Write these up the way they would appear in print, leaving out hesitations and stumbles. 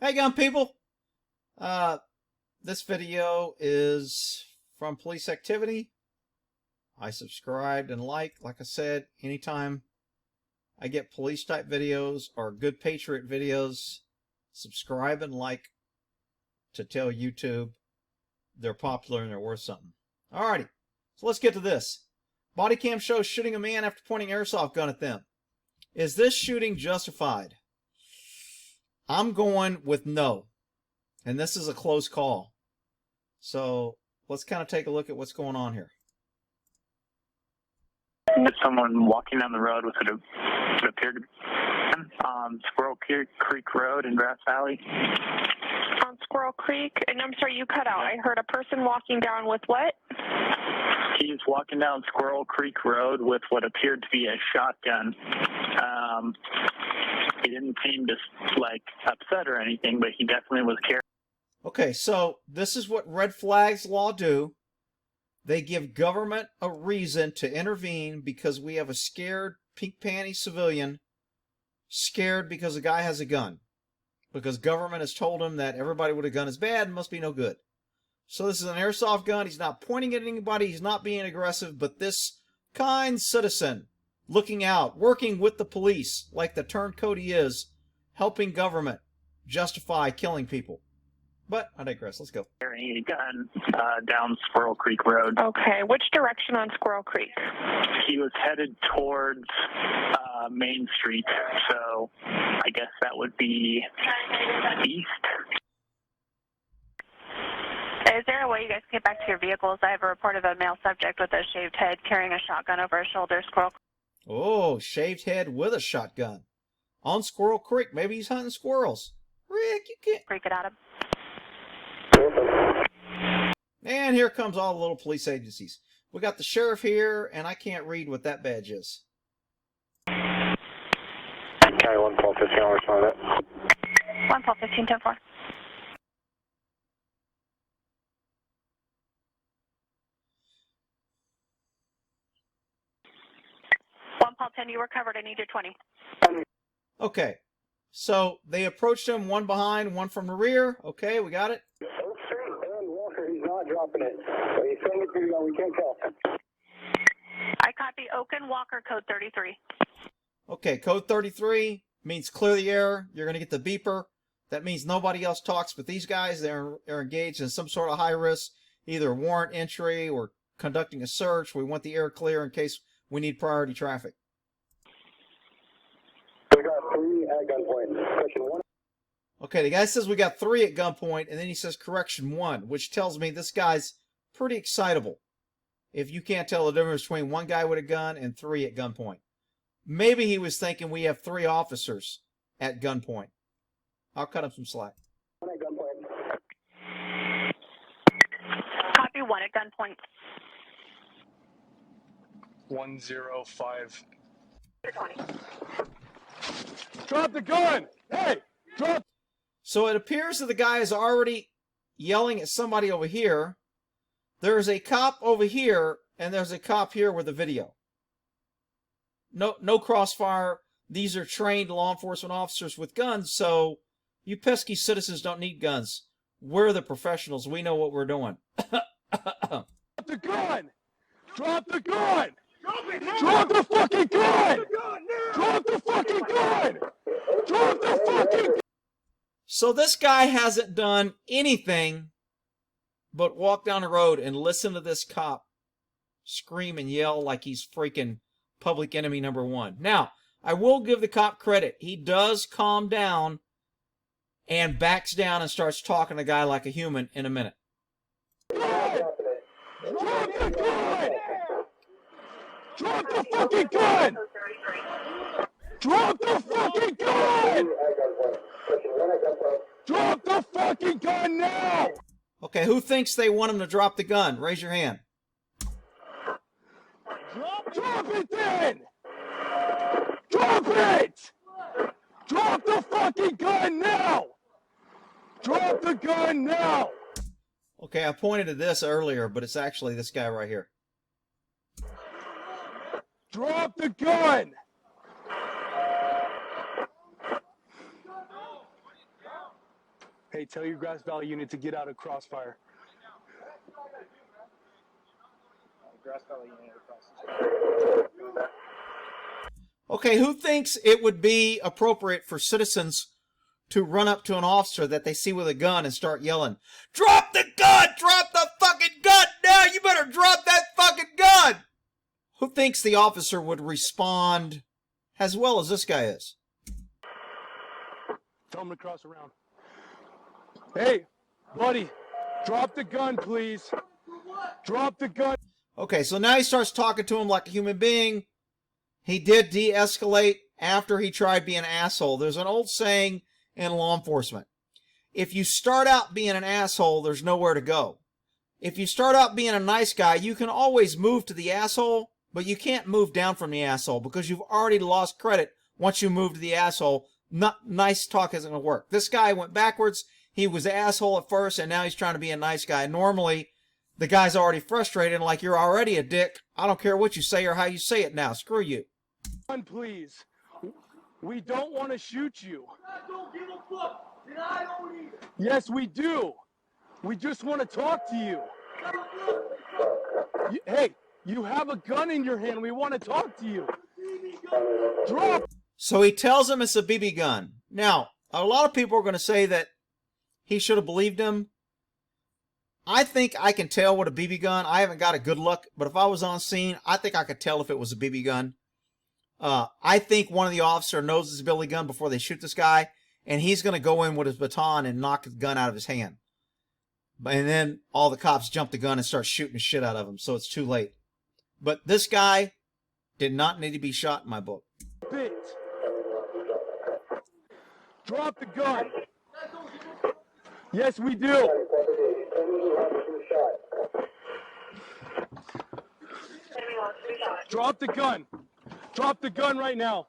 Hey, gun people! This video is from police activity. I subscribed and like I said, anytime I get police type videos or good patriot videos, subscribe and like to tell YouTube they're popular and they're worth something. Alrighty, so let's get to this. Body cam shows shooting a man after pointing airsoft gun at them. Is this shooting justified? I'm going with no. And this is a close call. So let's kind of take a look at what's going on here. Someone walking down the road with it appeared to be on Squirrel Creek Road in Grass Valley. On Squirrel Creek? And I'm sorry, you cut out. I heard a person walking down with what? He's walking down Squirrel Creek Road with what appeared to be a shotgun. He didn't seem to upset or anything, but he definitely was carrying. Okay, so this is what red flags law do. They give government a reason to intervene because we have a scared pink panty civilian scared because a guy has a gun. Because government has told him that everybody with a gun is bad and must be no good. So this is an airsoft gun. He's not pointing at anybody. He's not being aggressive. But this kind citizen looking out, working with the police like the turncoat he is, helping government justify killing people. But I digress. Let's go. Carrying a gun down Squirrel Creek Road. Okay, which direction on Squirrel Creek? He was headed towards Main Street, so I guess that would be east. Is there a way you guys can get back to your vehicles? I have a report of a male subject with a shaved head carrying a shotgun over his shoulder. Squirrel. Oh, shaved head with a shotgun. On Squirrel Creek. Maybe he's hunting squirrels. Rick, you can't. Freak it out of. And here comes all the little police agencies. We got the sheriff here, and I can't read what that badge is. County 11215, I'll respond to that. 11215, 10-4. 11210, you were covered. I need your 20. Okay, so they approached him, one behind, one from the rear. Okay, we got it. Oak Street and Walker, he's not dropping it. So he's saying it to we can't tell. I copy Oaken Walker, code 33. Okay, code 33 means clear the air. You're going to get the beeper. That means nobody else talks but these guys. They're engaged in some sort of high risk, either warrant entry or conducting a search. We want the air clear in case we need priority traffic. We got 3 at gunpoint. Question 1. Okay, the guy says we got 3 at gunpoint, and then he says correction 1, which tells me this guy's pretty excitable. If you can't tell the difference between 1 guy with a gun and 3 at gunpoint. Maybe he was thinking we have 3 officers at gunpoint. I'll cut him some slack. 1 at gunpoint. Copy 1 at gunpoint. 105. 20. Drop the gun! Hey! Drop! So it appears that the guy is already yelling at somebody over here. There's a cop over here, and there's a cop here with a video. No crossfire. These are trained law enforcement officers with guns, so you pesky citizens don't need guns. We're the professionals. We know what we're doing. Drop the gun! Drop the gun! Drop the fucking gun! Drop the fucking gun! Drop the fucking gun! So this guy hasn't done anything but walk down the road and listen to this cop scream and yell like he's freaking public enemy number 1. Now, I will give the cop credit. He does calm down and backs down and starts talking to the guy like a human in a minute. Drop the gun! Drop the fucking gun! Drop the fucking gun! Drop the fucking gun now! Okay, who thinks they want him to drop the gun? Raise your hand. Drop it then! Drop it! Drop the fucking gun now! Drop the gun now! Okay, I pointed to this earlier, but it's actually this guy right here. Drop the gun! Hey, tell your Grass Valley unit to get out of crossfire. Grass Valley unit across. Okay, who thinks it would be appropriate for citizens to run up to an officer that they see with a gun and start yelling, "Drop the gun! Drop the fucking gun now! You better drop that fucking gun!" Who thinks the officer would respond as well as this guy is? Tell him to cross around. Hey, buddy, drop the gun, please. Drop the gun. Okay, so now he starts talking to him like a human being. He did de-escalate after he tried being an asshole. There's an old saying in law enforcement. If you start out being an asshole, there's nowhere to go. If you start out being a nice guy, you can always move to the asshole, but you can't move down from the asshole because you've already lost credit once you move to the asshole. Nice talk isn't going to work. This guy went backwards. He was the asshole at first, and now he's trying to be a nice guy. Normally, the guy's already frustrated, like, you're already a dick. I don't care what you say or how you say it now. Screw you. Gun, please. We don't want to shoot you. I don't give a fuck, and I don't either. Yes, we do. We just want to talk to you. Hey, you have a gun in your hand. We want to talk to you. Drop. So he tells him it's a BB gun. Now, a lot of people are going to say that he should have believed him. I think I can tell what a BB gun. I haven't got a good look, but if I was on scene, I think I could tell if it was a BB gun. I think one of the officers knows it's a BB gun before they shoot this guy, and he's going to go in with his baton and knock the gun out of his hand. And then all the cops jump the gun and start shooting the shit out of him, so it's too late. But this guy did not need to be shot in my book. Bit. Drop the gun. Yes, we do. Drop the gun. Drop the gun right now.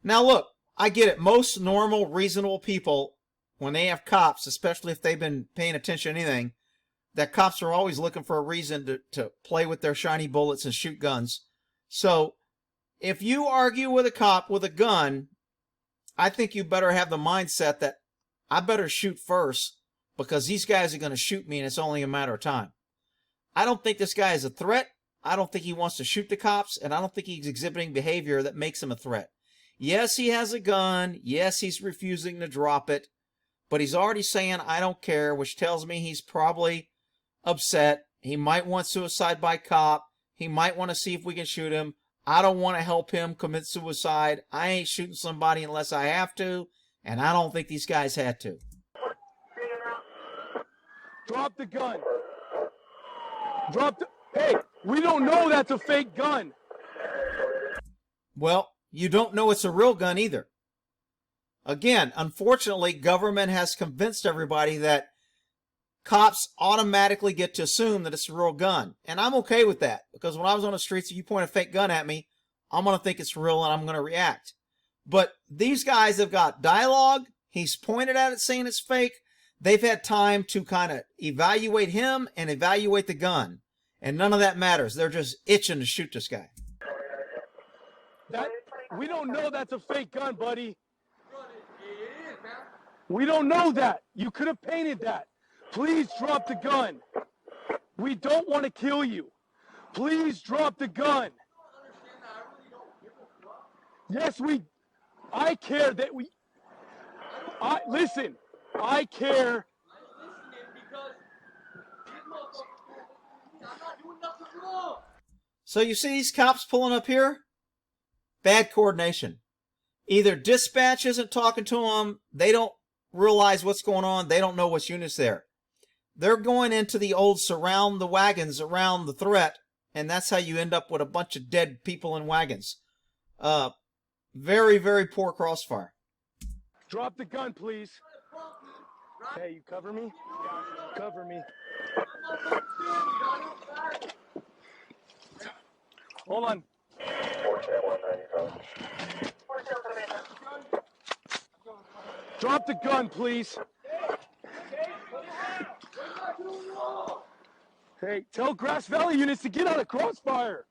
Now look, I get it. Most normal, reasonable people, when they have cops, especially if they've been paying attention to anything, that cops are always looking for a reason to play with their shiny bullets and shoot guns. So if you argue with a cop with a gun, I think you better have the mindset that I better shoot first because these guys are going to shoot me and it's only a matter of time. I don't think this guy is a threat. I don't think he wants to shoot the cops, and I don't think he's exhibiting behavior that makes him a threat. Yes, he has a gun. Yes, he's refusing to drop it, but he's already saying, I don't care, which tells me he's probably upset. He might want suicide by cop. He might want to see if we can shoot him. I don't want to help him commit suicide. I ain't shooting somebody unless I have to, and I don't think these guys had to. Drop the gun. Drop the... Hey, we don't know that's a fake gun. Well, you don't know it's a real gun either. Again, unfortunately, government has convinced everybody that cops automatically get to assume that it's a real gun. And I'm okay with that, because when I was on the streets, if you point a fake gun at me, I'm going to think it's real and I'm going to react. But these guys have got dialogue. He's pointed at it saying it's fake. They've had time to kind of evaluate him and evaluate the gun. And none of that matters. They're just itching to shoot this guy. We don't know that's a fake gun, buddy. We don't know that. You could have painted that. Please drop the gun. We don't want to kill you. Please drop the gun. Yes, I care that listen, I care. So you see these cops pulling up here? Bad coordination. Either dispatch isn't talking to them, they don't realize what's going on, they don't know which unit's there. They're going into the old surround the wagons around the threat, and that's how you end up with a bunch of dead people in wagons. Very, very poor crossfire. Drop the gun, please. Hey, you cover me? Cover me. Hold on. Drop the gun, please. Hey, tell Grass Valley units to get out of crossfire.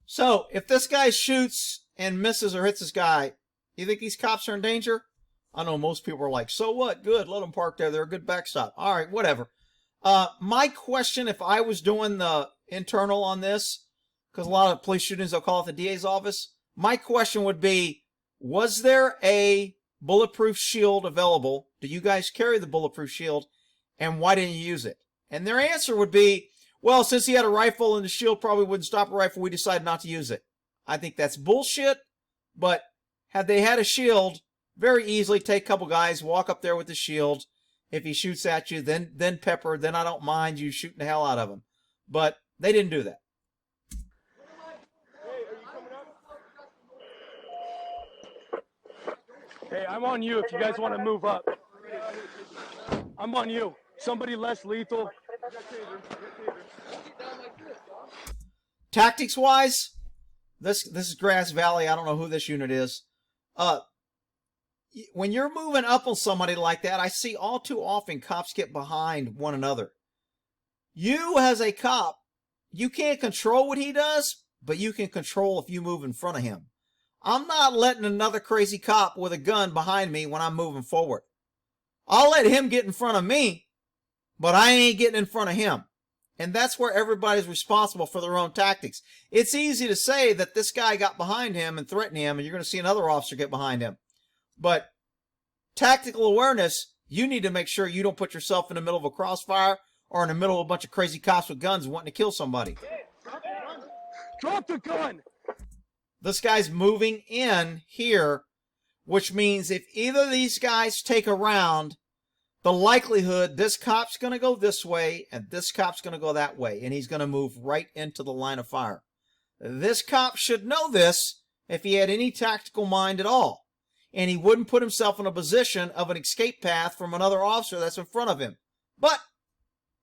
So, if this guy shoots and misses or hits this guy, you think these cops are in danger? I know most people are like, so what? Good, let them park there. They're a good backstop. All right, whatever. My question, if I was doing the internal on this, because a lot of police shootings, they'll call it the DA's office. My question would be, was there a bulletproof shield available? Do you guys carry the bulletproof shield? And why didn't you use it? And their answer would be, well, since he had a rifle and the shield probably wouldn't stop a rifle, we decided not to use it. I think that's bullshit, but had they had a shield, very easily take a couple guys, walk up there with the shield. If he shoots at you, then pepper, then I don't mind you shooting the hell out of him. But they didn't do that. Hey, I'm on you if you guys want to move up. I'm on you. Somebody less lethal. Tactics-wise, this is Grass Valley. I don't know who this unit is. When you're moving up on somebody like that, I see all too often cops get behind one another. You, as a cop, you can't control what he does, but you can control if you move in front of him. I'm not letting another crazy cop with a gun behind me when I'm moving forward. I'll let him get in front of me, but I ain't getting in front of him. And that's where everybody's responsible for their own tactics. It's easy to say that this guy got behind him and threatened him, and you're going to see another officer get behind him. But tactical awareness, you need to make sure you don't put yourself in the middle of a crossfire or in the middle of a bunch of crazy cops with guns wanting to kill somebody. Drop the gun! This guy's moving in here, which means if either of these guys take a round, the likelihood this cop's going to go this way and this cop's going to go that way, and he's going to move right into the line of fire. This cop should know this if he had any tactical mind at all, and he wouldn't put himself in a position of an escape path from another officer that's in front of him. But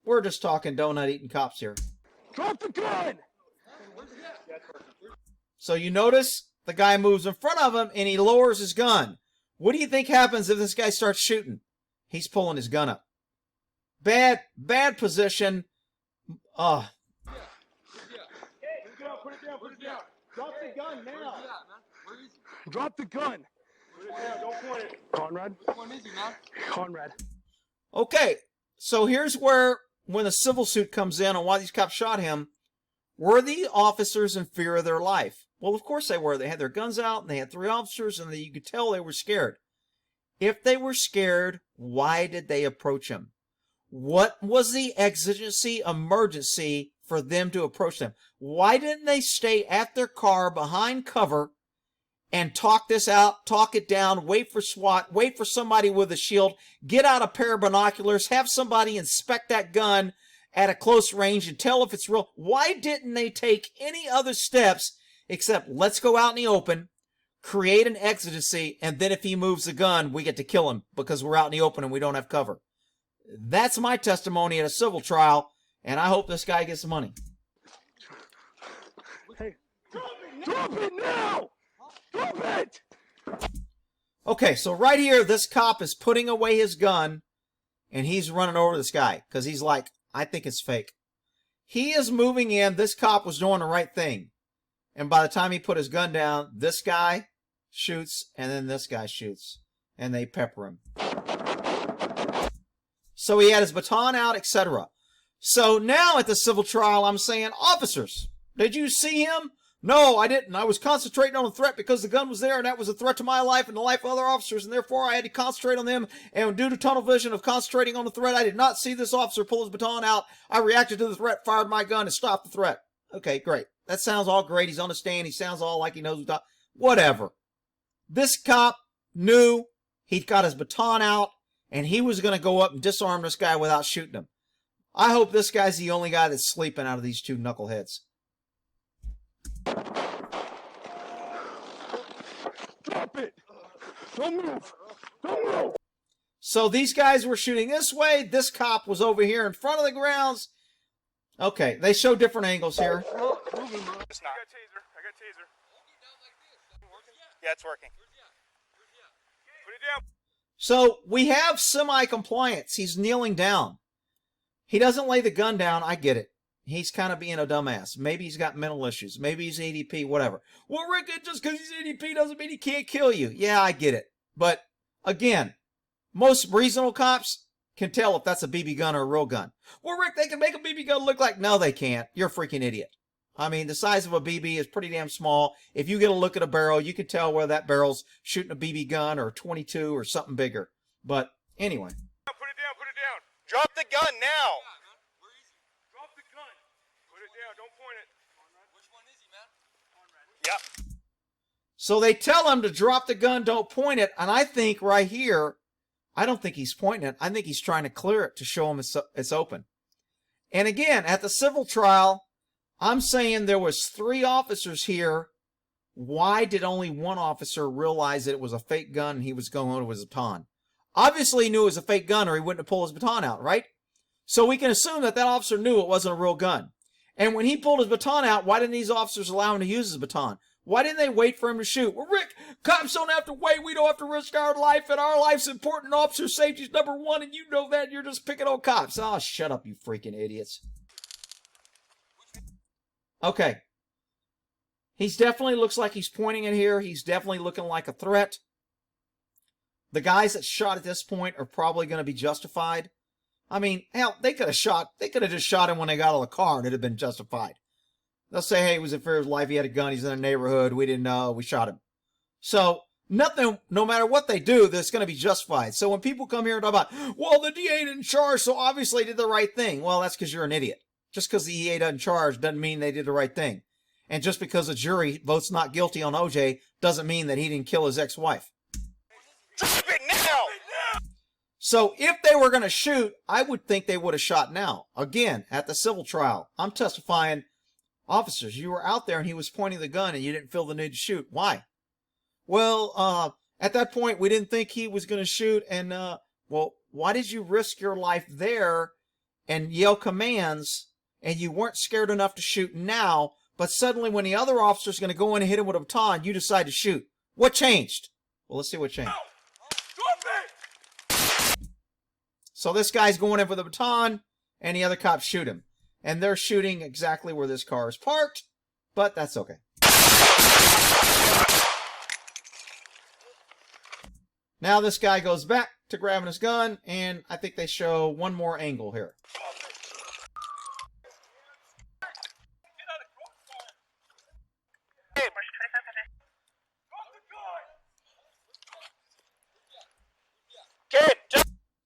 we're just talking donut-eating cops here. Drop the gun! So you notice the guy moves in front of him and he lowers his gun. What do you think happens if this guy starts shooting? He's pulling his gun up. Bad position. Put it down. Drop the gun now. Drop the gun. Put it down, don't point it. Conrad? Which one is he, man? Conrad. Okay, so here's where, when the civil suit comes in on why these cops shot him, were the officers in fear of their life? Well, of course they were. They had their guns out, and they had 3 officers, and you could tell they were scared. If they were scared, why did they approach him? What was the exigency, emergency for them to approach them? Why didn't they stay at their car behind cover and talk this out, talk it down, wait for SWAT, wait for somebody with a shield, get out a pair of binoculars, have somebody inspect that gun at a close range and tell if it's real? Why didn't they take any other steps except let's go out in the open, create an exigency, and then if he moves the gun, we get to kill him because we're out in the open and we don't have cover? That's my testimony at a civil trial, and I hope this guy gets the money. Hey, drop it now! Drop it! Okay, so right here, this cop is putting away his gun, and he's running over this guy because he's like, I think it's fake. He is moving in. This cop was doing the right thing. And by the time he put his gun down, this guy shoots, and then this guy shoots, and they pepper him. So he had his baton out, etc. So now at the civil trial, I'm saying, officers, did you see him? No, I didn't. I was concentrating on the threat because the gun was there, and that was a threat to my life and the life of other officers, and therefore I had to concentrate on them. And due to tunnel vision of concentrating on the threat, I did not see this officer pull his baton out. I reacted to the threat, fired my gun, and stopped the threat. Okay, great. That sounds all great. He's on the stand. He sounds all like he knows what's up. Whatever. This cop knew he'd got his baton out, and he was going to go up and disarm this guy without shooting him. I hope this guy's the only guy that's sleeping out of these 2 knuckleheads. Drop it! Don't move! Don't move! So these guys were shooting this way. This cop was over here in front of the grounds. Okay, they show different angles here. It's not. I got taser. Yeah, it's working. Put it down. So we have semi-compliance. He's kneeling down. He doesn't lay the gun down. I get it. He's kind of being a dumbass. Maybe he's got mental issues. Maybe he's ADP, whatever. Well, Rick, just because he's ADP doesn't mean he can't kill you. Yeah, I get it. But Again, most reasonable cops can tell if that's a BB gun or a real gun. Well, Rick, they can make a BB gun look like... No, they can't. You're a freaking idiot. I mean, the size of a BB is pretty damn small. If you get a look at a barrel, you can tell whether that barrel's shooting a BB gun or a 22 or something bigger. But anyway. Put it down, put it down. Drop the gun now. Where is he? Drop the gun. Put it down, don't point it. Which one is he, man? Yep. So they tell him to drop the gun, don't point it. And I think right here, I don't think he's pointing it. I think he's trying to clear it to show him it's open. And again, at the civil trial, I'm saying there was 3 officers here. Why did only one officer realize that it was a fake gun and he was going over his baton? Obviously he knew it was a fake gun or he wouldn't have pulled his baton out, right? So we can assume that that officer knew it wasn't a real gun. And when he pulled his baton out, why didn't these officers allow him to use his baton? Why didn't they wait for him to shoot? Well, Rick, cops don't have to wait. We don't have to risk our life, and our life's important. Officer safety's #1, and you know that, and you're just picking on cops. Oh, shut up, you freaking idiots. Okay. He's definitely looks like he's pointing it here. He's definitely looking like a threat. The guys that shot at this point are probably going to be justified. I mean, hell, they could have just shot him when they got out of the car, and it'd have been justified. They'll say, hey, he was in fear of his life. He had a gun. He's in a neighborhood. We didn't know. We shot him. So nothing, no matter what they do, that's going to be justified. So when people come here and talk about, well, the DA didn't charge, so obviously they did the right thing. Well, that's because you're an idiot. Just because the EA doesn't charge doesn't mean they did the right thing. And just because a jury votes not guilty on OJ doesn't mean that he didn't kill his ex-wife. Drop it now. So if they were going to shoot, I would think they would have shot now. Again, at the civil trial, I'm testifying, officers, you were out there and he was pointing the gun and you didn't feel the need to shoot. Why? Well, at that point, we didn't think he was going to shoot. And, well, why did you risk your life there and yell commands and you weren't scared enough to shoot now, but suddenly when the other officer's going to go in and hit him with a baton, you decide to shoot? What changed? Well, let's see what changed. So this guy's going in for the baton and the other cops shoot him. And they're shooting exactly where this car is parked, but that's okay. Now this guy goes back to grabbing his gun, and I think they show one more angle here.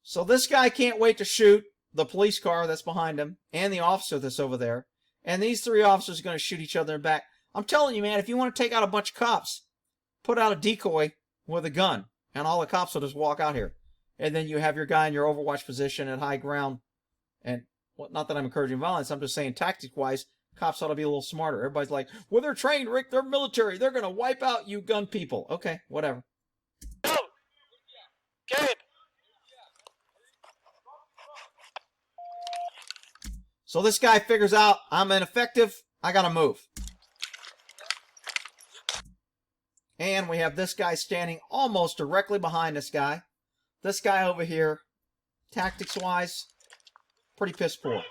So this guy can't wait to shoot the police car that's behind him and the officer that's over there. And these 3 officers are going to shoot each other in the back. I'm telling you, man, if you want to take out a bunch of cops, put out a decoy with a gun, and all the cops will just walk out here. And then you have your guy in your overwatch position at high ground. And, well, not that I'm encouraging violence, I'm just saying tactic-wise, cops ought to be a little smarter. Everybody's like, well, they're trained, Rick, they're military, they're going to wipe out you gun people. Okay, whatever. Go. Gabe. So this guy figures out, I'm ineffective, I gotta move. And we have this guy standing almost directly behind this guy. This guy over here, tactics-wise, pretty piss poor.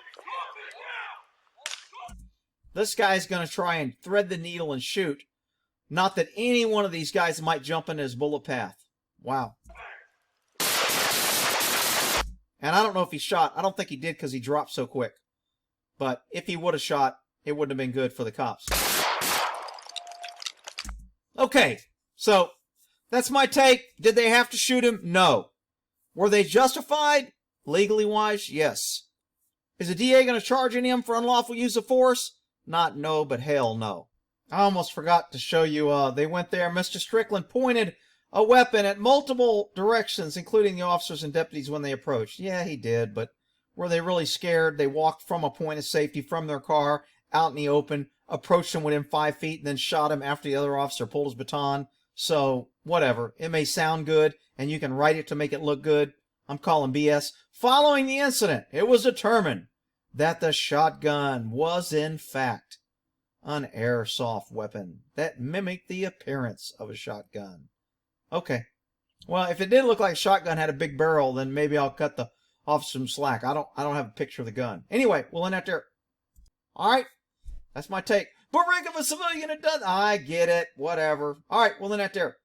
This guy's gonna try and thread the needle and shoot. Not that any one of these guys might jump into his bullet path. Wow. And I don't know if he shot. I don't think he did because he dropped so quick. But if he would have shot, it wouldn't have been good for the cops. Okay, so that's my take. Did they have to shoot him? No. Were they justified? Legally wise, yes. Is the DA going to charge any of them for unlawful use of force? Not no, but hell no. I almost forgot to show you, they went there. Mr. Strickland pointed a weapon at multiple directions, including the officers and deputies when they approached. Yeah, he did, but were they really scared? They walked from a point of safety from their car out in the open, approached him within 5 feet, and then shot him after the other officer pulled his baton. So, whatever. It may sound good, and you can write it to make it look good. I'm calling BS. Following the incident, it was determined that the shotgun was, in fact, an airsoft weapon that mimicked the appearance of a shotgun. Okay. Well, if it did look like a shotgun had a big barrel, then maybe I'll cut the officer some slack. I don't have a picture of the gun. Anyway, we'll end that there. All right. That's my take. But Rick, if a civilian had done, I get it. Whatever. All right, we'll end that there.